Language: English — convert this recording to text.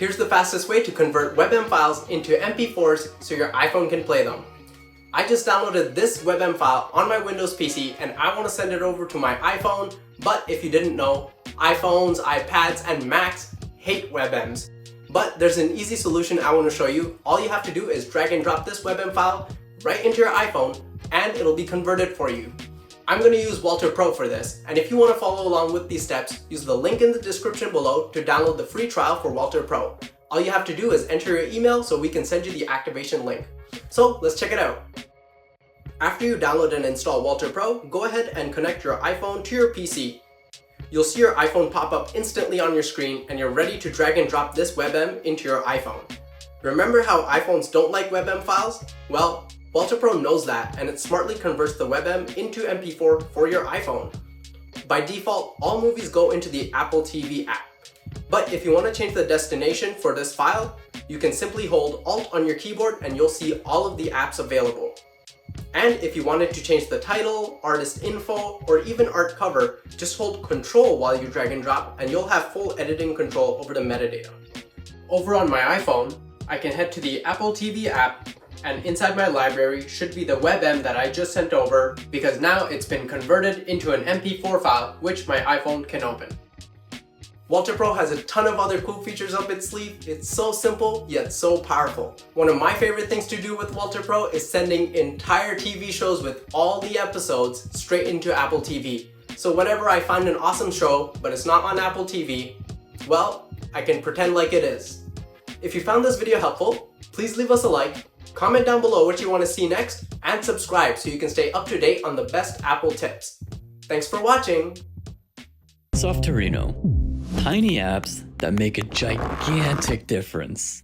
Here's the fastest way to convert WebM files into MP4s so your iPhone can play them. I just downloaded this WebM file on my Windows PC and I want to send it over to my iPhone, but if you didn't know, iPhones, iPads, and Macs hate WebMs. But there's an easy solution I want to show you. All you have to do is drag and drop this WebM file right into your iPhone and it'll be converted for you. I'm going to use WALTR PRO for this, and if you want to follow along with these steps, use the link in the description below to download the free trial for WALTR PRO. All you have to do is enter your email so we can send you the activation link. So let's check it out. After you download and install WALTR PRO, go ahead and connect your iPhone to your PC. You'll see your iPhone pop up instantly on your screen and you're ready to drag and drop this WebM into your iPhone. Remember how iPhones don't like WebM files? Well, WALTR PRO knows that and it smartly converts the WebM into MP4 for your iPhone. By default, all movies go into the Apple TV app. But if you want to change the destination for this file, you can simply hold Alt on your keyboard and you'll see all of the apps available. And if you wanted to change the title, artist info, or even art cover, just hold Control while you drag and drop and you'll have full editing control over the metadata. Over on my iPhone, I can head to the Apple TV app, and inside my library should be the WebM that I just sent over because now it's been converted into an MP4 file which my iPhone can open. WALTR PRO has a ton of other cool features up its sleeve. It's so simple yet so powerful. One of my favorite things to do with WALTR PRO is sending entire TV shows with all the episodes straight into Apple TV. So whenever I find an awesome show but it's not on Apple TV, well, I can pretend like it is. If you found this video helpful, please leave us a like, comment down below what you want to see next, and subscribe so you can stay up to date on the best Apple tips. Thanks for watching! Softorino. Tiny apps that make a gigantic difference.